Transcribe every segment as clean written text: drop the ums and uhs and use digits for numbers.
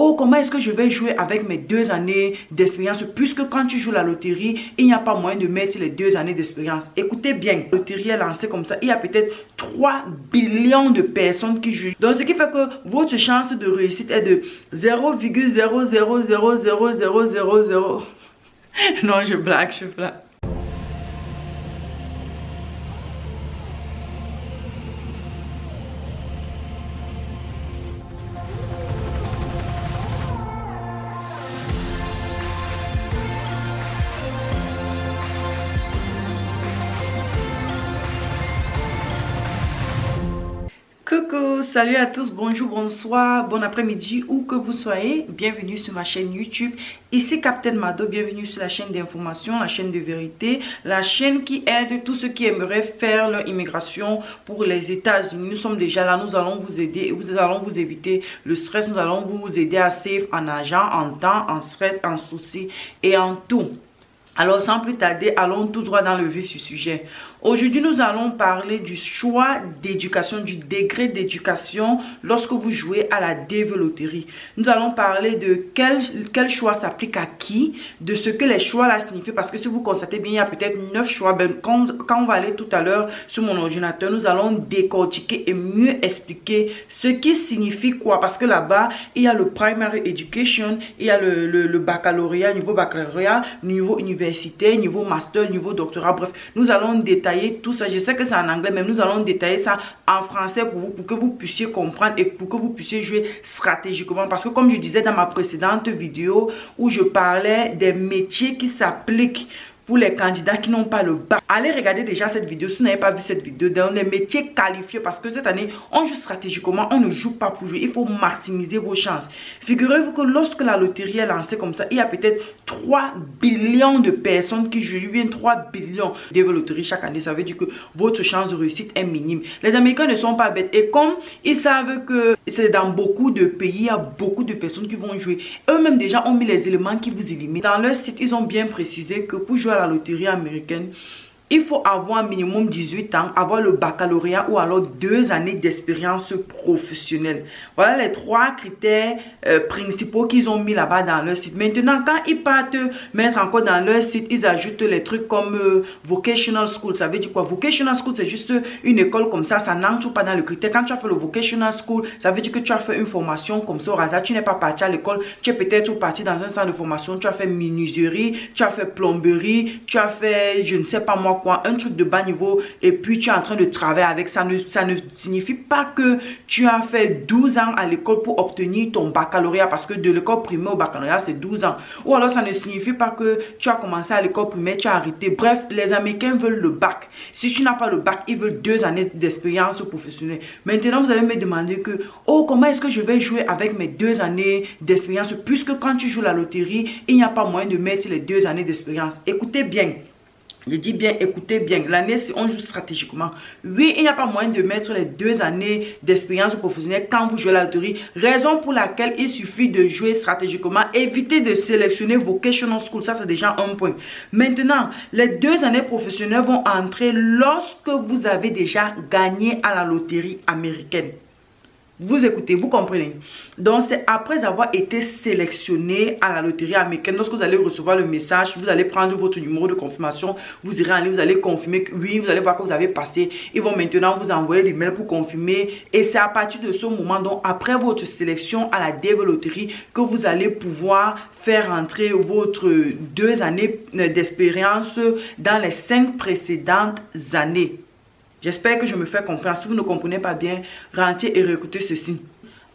oh, comment est-ce que je vais jouer avec mes 2 années d'expérience, puisque quand tu joues la loterie, il n'y a pas moyen de mettre les 2 années d'expérience. Écoutez bien, la loterie est lancée comme ça, il y a peut-être 3 billions de personnes qui jouent. Donc, ce qui fait que votre chance de réussite est de 0,0000000. Non, je blague, je blague. Coucou, salut à tous, bonjour, bonsoir, bon après-midi, où que vous soyez, bienvenue sur ma chaîne YouTube. Ici Captain Mado, bienvenue sur la chaîne d'information, la chaîne de vérité, la chaîne qui aide tous ceux qui aimeraient faire leur immigration pour les États-Unis. Nous sommes déjà là, nous allons vous aider, nous allons vous éviter le stress, nous allons vous aider à save en argent, en temps, en stress, en soucis et en tout. Alors sans plus tarder, allons tout droit dans le vif du sujet. Aujourd'hui, nous allons parler du choix d'éducation, du degré d'éducation lorsque vous jouez à la DV Loterie. Nous allons parler de quel choix s'applique à qui, de ce que les choix là signifient. Parce que si vous constatez bien, il y a peut-être 9 choix. Ben, quand on va aller tout à l'heure sur mon ordinateur, nous allons décortiquer et mieux expliquer ce qui signifie quoi. Parce que là-bas, il y a le Primary Education, il y a le baccalauréat, niveau baccalauréat, niveau universitaire, niveau master, niveau doctorat. Bref, nous allons détailler tout ça. Je sais que c'est en anglais, mais nous allons détailler ça en français pour vous, pour que vous puissiez comprendre et pour que vous puissiez jouer stratégiquement. Parce que comme je disais dans ma précédente vidéo où je parlais des métiers qui s'appliquent pour les candidats qui n'ont pas le bac, allez regarder déjà cette vidéo si vous n'avez pas vu cette vidéo dans les métiers qualifiés, parce que cette année on joue stratégiquement, on ne joue pas pour jouer, il faut maximiser vos chances. Figurez-vous que lorsque la loterie est lancée comme ça, il y a peut-être 3 billions de personnes qui jouent, bien 3 billions de loteries chaque année. Ça veut dire que votre chance de réussite est minime. Les Américains ne sont pas bêtes, et comme ils savent que c'est dans beaucoup de pays, il y a beaucoup de personnes qui vont jouer, eux-mêmes déjà ont mis les éléments qui vous éliminent. Dans leur site, ils ont bien précisé que pour jouer à la loterie américaine, il faut avoir un minimum 18 ans, avoir le baccalauréat ou alors 2 années d'expérience professionnelle. Voilà les 3 critères principaux qu'ils ont mis là-bas dans leur site. Maintenant, quand ils partent mettre encore dans leur site, ils ajoutent les trucs comme vocational school. Ça veut dire quoi? Vocational school, c'est juste une école comme ça n'entre pas dans le critère. Quand tu as fait le vocational school, ça veut dire que tu as fait une formation comme ça au hasard. Tu n'es pas parti à l'école, tu es peut-être parti dans un centre de formation, tu as fait menuiserie, tu as fait plomberie, tu as fait je ne sais pas moi quoi, un truc de bas niveau, et puis tu es en train de travailler avec ça. Ça ne signifie pas que tu as fait 12 ans à l'école pour obtenir ton baccalauréat, parce que de l'école primaire au baccalauréat c'est 12 ans. Ou alors ça ne signifie pas que tu as commencé à l'école primaire, tu as arrêté. Bref, les Américains veulent le bac. Si tu n'as pas le bac, ils veulent 2 années d'expérience professionnelle. Maintenant vous allez me demander que, oh, comment est-ce que je vais jouer avec mes 2 années d'expérience, puisque quand tu joues la loterie, il n'y a pas moyen de mettre les 2 années d'expérience. Écoutez bien. Je dis bien, écoutez bien, l'année si on joue stratégiquement. Oui, il n'y a pas moyen de mettre les 2 années d'expérience professionnelle quand vous jouez la loterie. Raison pour laquelle il suffit de jouer stratégiquement. Évitez de sélectionner vocational school, ça c'est déjà un point. Maintenant, les 2 années professionnelles vont entrer lorsque vous avez déjà gagné à la loterie américaine. Vous écoutez, vous comprenez. Donc c'est après avoir été sélectionné à la loterie américaine, lorsque vous allez recevoir le message, vous allez prendre votre numéro de confirmation, vous irez en ligne, vous allez confirmer que oui, vous allez voir que vous avez passé. Ils vont maintenant vous envoyer l'email pour confirmer, et c'est à partir de ce moment, donc après votre sélection à la DV Loterie, que vous allez pouvoir faire entrer votre 2 années d'expérience dans les 5 précédentes années. J'espère que je me fais comprendre. Si vous ne comprenez pas bien, rentrez et réécoutez ceci.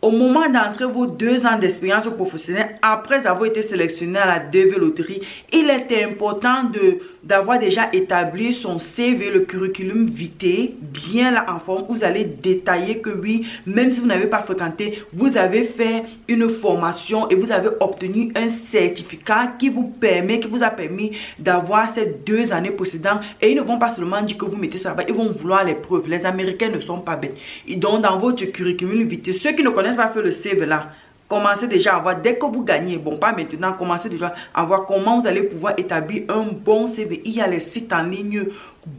Au moment d'entrer vos 2 ans d'expérience professionnelle, après avoir été sélectionné à la DV Loterie, il est important d'avoir déjà établi son CV, le curriculum vitae, bien là en forme. Vous allez détailler que oui, même si vous n'avez pas fréquenté, vous avez fait une formation et vous avez obtenu un certificat qui vous a permis d'avoir ces 2 années précédentes. Et ils ne vont pas seulement dire que vous mettez ça là-bas, ils vont vouloir les preuves. Les Américains ne sont pas bêtes. Ils donnent dans votre curriculum vitae. Ceux qui ne connaissent pas faire le CV là, commencez déjà à voir, dès que vous gagnez, bon pas maintenant, commencez déjà à voir comment vous allez pouvoir établir un bon CV. Il y a les sites en ligne,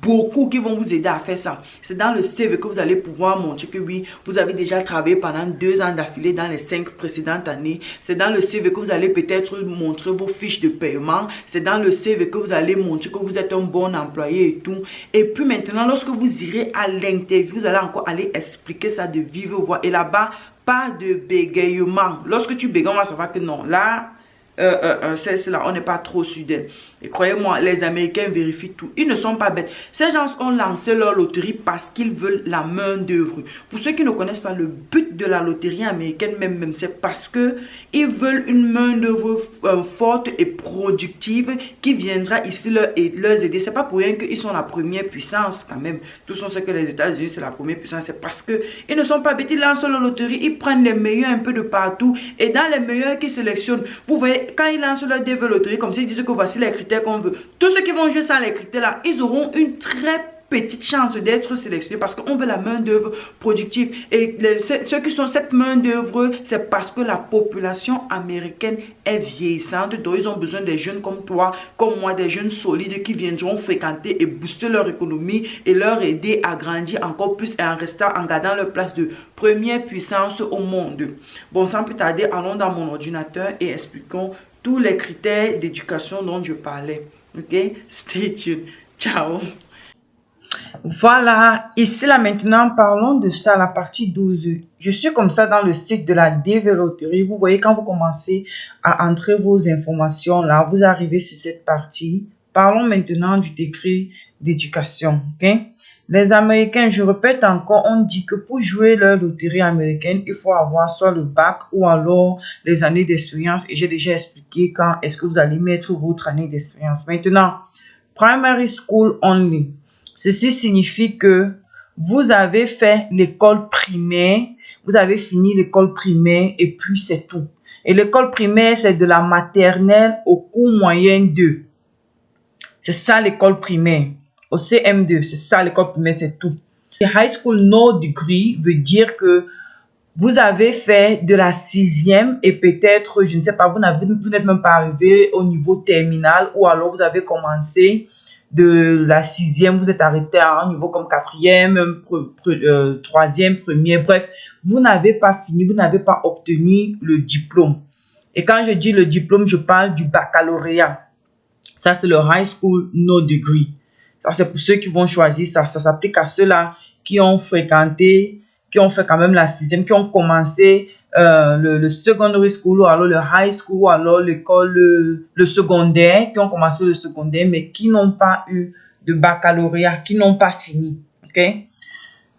beaucoup qui vont vous aider à faire ça. C'est dans le CV que vous allez pouvoir montrer que oui, vous avez déjà travaillé pendant 2 ans d'affilée dans les 5 précédentes années. C'est dans le CV que vous allez peut-être montrer vos fiches de paiement. C'est dans le CV que vous allez montrer que vous êtes un bon employé et tout. Et puis maintenant, lorsque vous irez à l'interview, vous allez encore aller expliquer ça de vive voix. Et là-bas, pas de bégayement. Lorsque tu bégayes, on va savoir que non, là, là, on n'est pas trop sûr d'elle. Et croyez-moi, les Américains vérifient tout. Ils ne sont pas bêtes. Ces gens ont lancé leur loterie parce qu'ils veulent la main d'œuvre. Pour ceux qui ne connaissent pas le but de la loterie américaine, même c'est parce que ils veulent une main d'œuvre forte et productive qui viendra ici leur aider. C'est pas pour rien qu'ils sont la première puissance quand même. Tous on sait que les États-Unis c'est la première puissance. C'est parce que ils ne sont pas bêtes. Ils lancent leur loterie. Ils prennent les meilleurs un peu de partout. Et dans les meilleurs qu'ils sélectionnent, vous voyez, quand ils lancent leur DV loterie, comme ça, ils disent que voici les critères qu'on veut. Tous ceux qui vont jouer sans les critères là, ils auront une très petite chance d'être sélectionnés parce qu'on veut la main d'œuvre productive. Et ceux qui sont cette main d'œuvre, c'est parce que la population américaine est vieillissante. Donc, ils ont besoin des jeunes comme toi, comme moi, des jeunes solides qui viendront fréquenter et booster leur économie et leur aider à grandir encore plus et en gardant leur place de première puissance au monde. Bon, sans plus tarder, allons dans mon ordinateur et expliquons tous les critères d'éducation dont je parlais. Ok? Stay tuned. Ciao. Voilà, ici là maintenant, parlons de ça, la partie 12. Je suis comme ça dans le site de la DV Loterie. Vous voyez, quand vous commencez à entrer vos informations là, vous arrivez sur cette partie. Parlons maintenant du décret d'éducation. Ok? Les Américains, je répète encore, on dit que pour jouer leur loterie américaine, il faut avoir soit le bac ou alors les années d'expérience. Et j'ai déjà expliqué quand est-ce que vous allez mettre votre année d'expérience. Maintenant, primary school only. Ceci signifie que vous avez fait l'école primaire, vous avez fini l'école primaire et puis c'est tout. Et l'école primaire, c'est de la maternelle au cours moyen 2. C'est ça l'école primaire. Au CM2, c'est ça l'école primaire, c'est tout. Le high school no degree veut dire que vous avez fait de la 6e et peut-être, je ne sais pas, vous n'êtes même pas arrivé au niveau terminal ou alors vous avez commencé de la 6e, vous êtes arrêté à un niveau comme 4e, 3e, 1er, bref, vous n'avez pas fini, vous n'avez pas obtenu le diplôme. Et quand je dis le diplôme, je parle du baccalauréat. Ça, c'est le high school no degree. C'est pour ceux qui vont choisir ça. Ça s'applique à ceux-là qui ont fréquenté, qui ont fait quand même la 6e, qui ont commencé le secondary school ou alors le high school ou alors l'école, le secondaire, qui ont commencé le secondaire mais qui n'ont pas eu de baccalauréat, qui n'ont pas fini. Ok?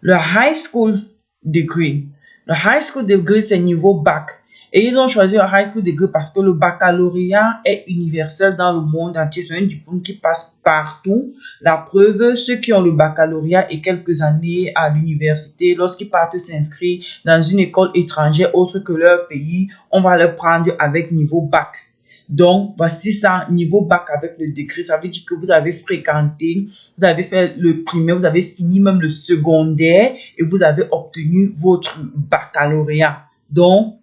Le high school degree. Le high school degree, c'est niveau bac. Et ils ont choisi le high school degree parce que le baccalauréat est universel dans le monde entier. C'est un diplôme qui passe partout. La preuve, ceux qui ont le baccalauréat et quelques années à l'université, lorsqu'ils partent s'inscrire dans une école étrangère autre que leur pays, on va le prendre avec niveau bac. Donc, voici ça, niveau bac avec le degré. Ça veut dire que vous avez fréquenté, vous avez fait le primaire, vous avez fini même le secondaire et vous avez obtenu votre baccalauréat. Donc,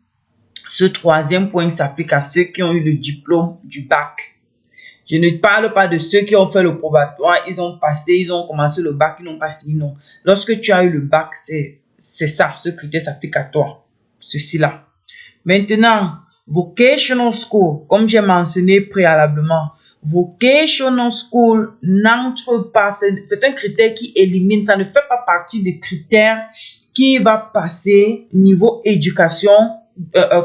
ce 3e point s'applique à ceux qui ont eu le diplôme du bac. Je ne parle pas de ceux qui ont fait le probatoire, ils ont passé, ils ont commencé le bac, ils n'ont pas fini, non. Lorsque tu as eu le bac, c'est ça, ce critère s'applique à toi, ceci-là. Maintenant, vocational school, comme j'ai mentionné préalablement, vocational school n'entre pas, c'est un critère qui élimine, ça ne fait pas partie des critères qui va passer niveau éducation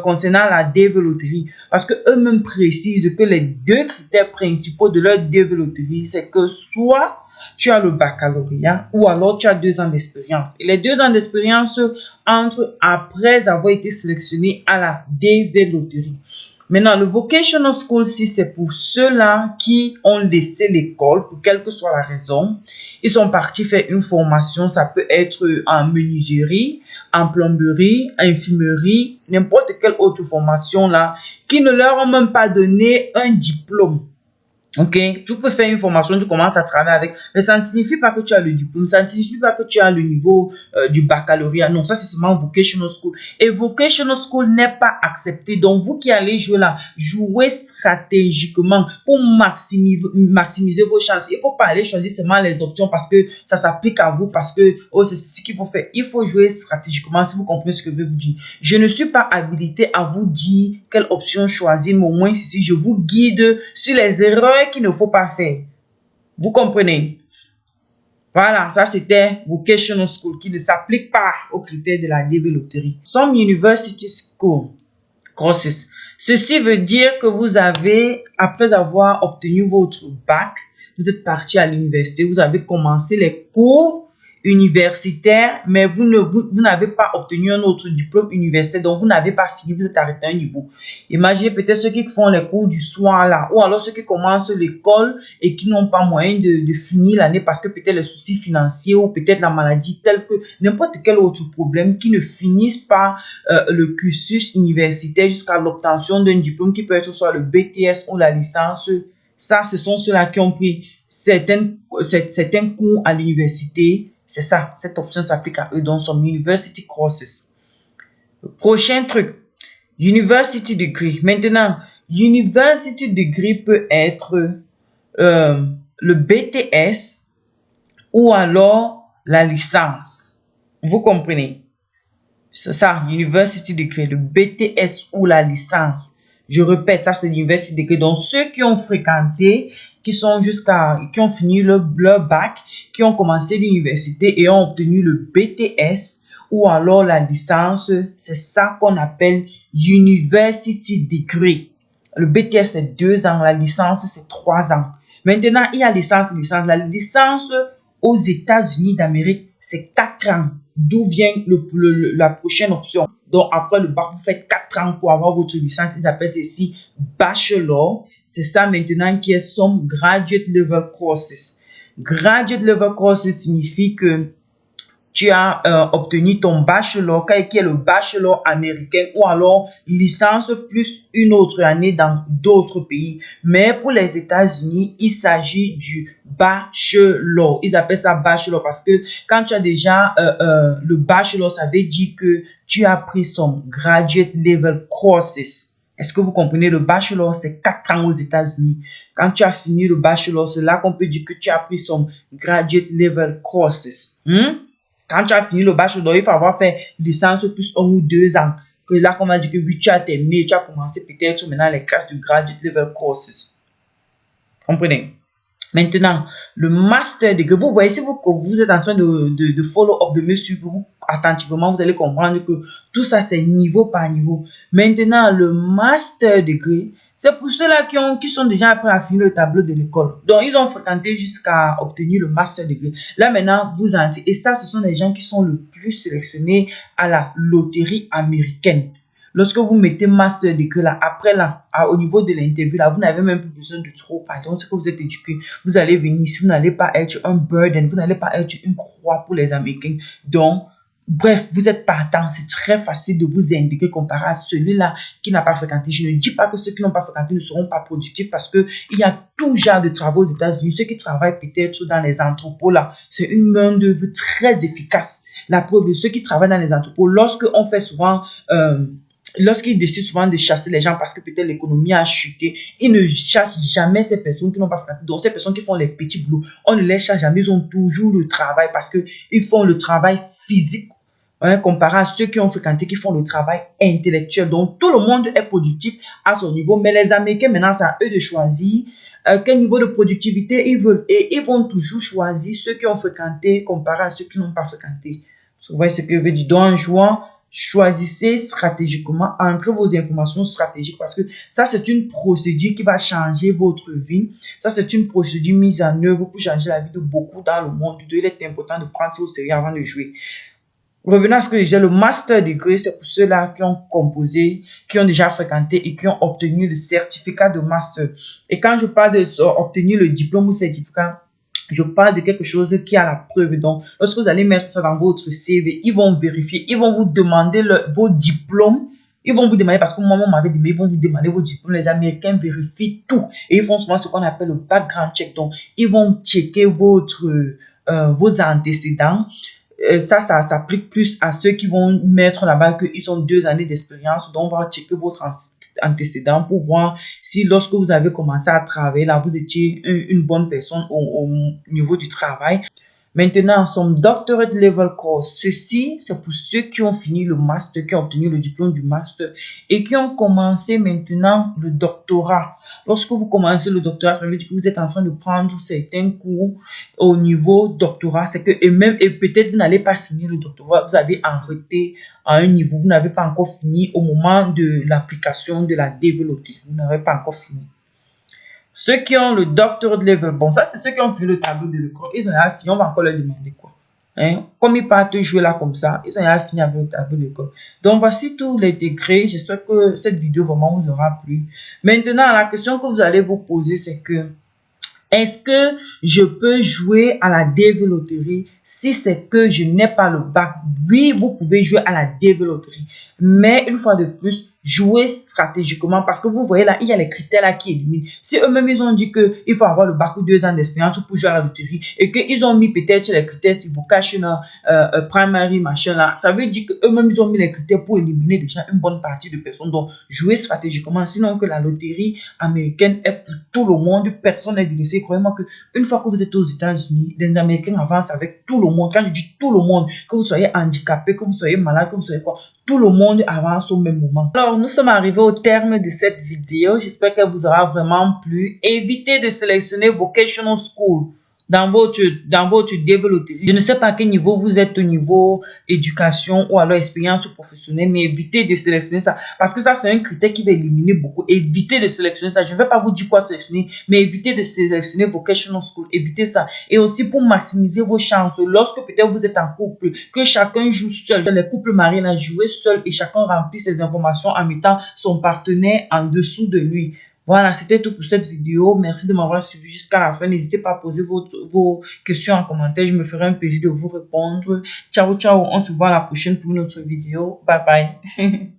concernant la DV Loterie. Parce que eux-mêmes précisent que les 2 critères principaux de leur DV Loterie, c'est que soit tu as le baccalauréat ou alors tu as 2 ans d'expérience. Et les 2 ans d'expérience entrent après avoir été sélectionné à la DV Loterie. Maintenant, le vocational school, si c'est pour ceux-là qui ont laissé l'école, pour quelle que soit la raison, ils sont partis faire une formation, ça peut être en menuiserie, en plomberie, infirmerie, n'importe quelle autre formation là, qui ne leur ont même pas donné un diplôme. Ok, tu peux faire une formation, tu commences à travailler avec, mais ça ne signifie pas que tu as le diplôme, ça ne signifie pas que tu as le niveau du baccalauréat. Non, ça c'est seulement vocational school. Et vocational school n'est pas accepté. Donc, vous qui allez jouer là, jouez stratégiquement pour maximiser vos chances. Il ne faut pas aller choisir seulement les options parce que ça s'applique à vous, parce que oh, c'est ce qu'il faut faire. Il faut jouer stratégiquement, si vous comprenez ce que je veux vous dire. Je ne suis pas habilité à vous dire quelle option choisir, mais au moins si je vous guide sur les erreurs qu'il ne faut pas faire. Vous comprenez? Voilà, ça c'était Vocational School qui ne s'applique pas aux critères de la DV Lottery. Some University School Courses. Ceci veut dire que vous avez, après avoir obtenu votre bac, vous êtes parti à l'université, vous avez commencé les cours universitaire, mais vous n'avez pas obtenu un autre diplôme universitaire, donc vous n'avez pas fini, vous êtes arrêté à un niveau. Imaginez peut-être ceux qui font les cours du soir là, ou alors ceux qui commencent l'école et qui n'ont pas moyen de finir l'année parce que peut-être les soucis financiers ou peut-être la maladie, telle que n'importe quel autre problème, qui ne finissent pas le cursus universitaire jusqu'à l'obtention d'un diplôme qui peut être soit le BTS ou la licence. Ça, ce sont ceux-là qui ont pris certains cours à l'université. C'est ça, cette option s'applique à eux dans son University Courses. Prochain truc, University Degree. Maintenant, University Degree peut être le BTS ou alors la licence. Vous comprenez? C'est ça, University Degree, le BTS ou la licence. Je répète, ça c'est l'University Degree. Donc, ceux qui ont fréquenté, qui ont fini leur bac, qui ont commencé l'université et ont obtenu le BTS ou alors la licence, c'est ça qu'on appelle University Degree. Le BTS c'est 2 ans, la licence c'est 3 ans. Maintenant, il y a licence. La licence aux États-Unis d'Amérique, c'est 4 ans. D'où vient la prochaine option. Donc, après le bac, vous faites 4 ans pour avoir votre licence. Ils appellent ceci bachelor. C'est ça maintenant qui est some graduate level courses. Graduate level courses signifie que tu as obtenu ton bachelor, qui est le bachelor américain, ou alors licence plus une autre année dans d'autres pays. Mais pour les États-Unis, il s'agit du bachelor. Ils appellent ça bachelor parce que quand tu as déjà le bachelor, ça veut dire que tu as pris son graduate level courses. Est-ce que vous comprenez? Le bachelor, c'est 4 ans aux États-Unis. Quand tu as fini le bachelor, c'est là qu'on peut dire que tu as pris son graduate level courses. Quand tu as fini le bachelor, il faut avoir fait licence plus 1 ou 2 ans. Que là, comme on a dit que oui, tu as terminé, tu as commencé peut-être maintenant les classes du graduate level courses. Comprenez? Maintenant, le master degree, vous voyez, si vous êtes en train de follow up, de me suivre attentivement, vous allez comprendre que tout ça, c'est niveau par niveau. Maintenant, le master degree, c'est pour ceux-là qui sont déjà prêts à finir le tableau de l'école. Donc, ils ont fréquenté jusqu'à obtenir le master degree. Là, maintenant, vous entrez. Et ça, ce sont les gens qui sont le plus sélectionnés à la loterie américaine. Lorsque vous mettez master degree là, après là, au niveau de l'interview là, vous n'avez même plus besoin de trop. Par exemple, ce que vous êtes éduqué, vous allez venir ici, vous n'allez pas être un burden, vous n'allez pas être une croix pour les Américains. Donc, bref, vous êtes partant. C'est très facile de vous indiquer comparé à celui-là qui n'a pas fréquenté. Je ne dis pas que ceux qui n'ont pas fréquenté ne seront pas productifs parce que il y a tout genre de travaux aux États-Unis. Ceux qui travaillent peut-être dans les entrepôts là, c'est une main d'œuvre très efficace. La preuve de ceux qui travaillent dans les entrepôts, lorsqu'on fait souvent lorsqu'ils décident souvent de chasser les gens parce que peut-être l'économie a chuté, ils ne chassent jamais ces personnes qui n'ont pas fréquenté. Donc, ces personnes qui font les petits boulots, on ne les chasse jamais. Ils ont toujours le travail parce qu'ils font le travail physique, comparé à ceux qui ont fréquenté, qui font le travail intellectuel. Donc, tout le monde est productif à son niveau. Mais les Américains, maintenant, c'est à eux de choisir quel niveau de productivité ils veulent. Et ils vont toujours choisir ceux qui ont fréquenté comparé à ceux qui n'ont pas fréquenté. Vous voyez ce que je veux dire? Donc, en jouant, choisissez stratégiquement, entrez vos informations stratégiques parce que ça, c'est une procédure qui va changer votre vie. Ça, c'est une procédure mise en œuvre pour changer la vie de beaucoup dans le monde. Il est important de prendre ça au sérieux avant de jouer. Revenons à ce que je disais, le master degree, c'est pour ceux-là qui ont composé, qui ont déjà fréquenté et qui ont obtenu le certificat de master. Et quand je parle de obtenir le diplôme ou certificat, je parle de quelque chose qui a la preuve. Donc, lorsque vous allez mettre ça dans votre CV, ils vont vérifier, ils vont vous demander vos diplômes Ils vont vous demander, parce que moi, on m'avait demandé, ils vont vous demander vos diplômes. Les Américains vérifient tout. Et ils font souvent ce qu'on appelle le background check. Donc, ils vont checker vos antécédents. Ça s'applique plus à ceux qui vont mettre là-bas qu'ils ont 2 années d'expérience. Donc, on va checker votre antécédent pour voir si lorsque vous avez commencé à travailler, là, vous étiez une bonne personne au niveau du travail. Maintenant, son doctorate level course, ceci, c'est pour ceux qui ont fini le master, qui ont obtenu le diplôme du master et qui ont commencé maintenant le doctorat. Lorsque vous commencez le doctorat, ça veut dire que vous êtes en train de prendre certains cours au niveau doctorat. C'est que, et peut-être vous n'allez pas finir le doctorat, vous avez arrêté à un niveau, vous n'avez pas encore fini au moment de l'application de la développerie. Vous n'avez pas encore fini. Ceux qui ont le doctorate level, bon, ça, c'est ceux qui ont fait le tableau de l'école. Ils ont rien fini, on va encore leur demander quoi. Hein? Comme ils partent jouer là comme ça, ils ont rien fini avec le tableau de l'école. Donc, voici tous les degrés. J'espère que cette vidéo vraiment vous aura plu. Maintenant, la question que vous allez vous poser, c'est que est-ce que je peux jouer à la développerie si c'est que je n'ai pas le bac? Oui, vous pouvez jouer à la développerie. Mais une fois de plus, jouer stratégiquement parce que vous voyez là, il y a les critères là qui éliminent. Si eux-mêmes, ils ont dit qu'il faut avoir le bac ou 2 ans d'expérience pour jouer à la loterie et qu'ils ont mis peut-être les critères si vocation, primary, machin là, ça veut dire qu'eux-mêmes, ils ont mis les critères pour éliminer déjà une bonne partie de personnes. Donc, jouer stratégiquement, sinon que la loterie américaine est pour tout le monde, personne n'est délaissé. Croyez-moi qu'une fois que vous êtes aux États-Unis, les Américains avancent avec tout le monde. Quand je dis tout le monde, que vous soyez handicapé, que vous soyez malade, que vous soyez quoi, tout le monde avance au même moment. Alors, nous sommes arrivés au terme de cette vidéo. J'espère qu'elle vous aura vraiment plu. Évitez de sélectionner Vocational School dans votre développement. Je ne sais pas à quel niveau vous êtes au niveau éducation ou alors expérience professionnelle, mais évitez de sélectionner ça parce que ça, c'est un critère qui va éliminer beaucoup. Évitez de sélectionner ça. Je ne vais pas vous dire quoi sélectionner, mais évitez de sélectionner Vocational School. Évitez ça. Et aussi pour maximiser vos chances, lorsque peut-être vous êtes en couple, que chacun joue seul. Les couples mariés là, jouez seul et chacun remplit ses informations en mettant son partenaire en dessous de lui. Voilà, c'était tout pour cette vidéo. Merci de m'avoir suivi jusqu'à la fin. N'hésitez pas à poser vos questions en commentaire. Je me ferai un plaisir de vous répondre. Ciao, ciao. On se voit à la prochaine pour une autre vidéo. Bye bye.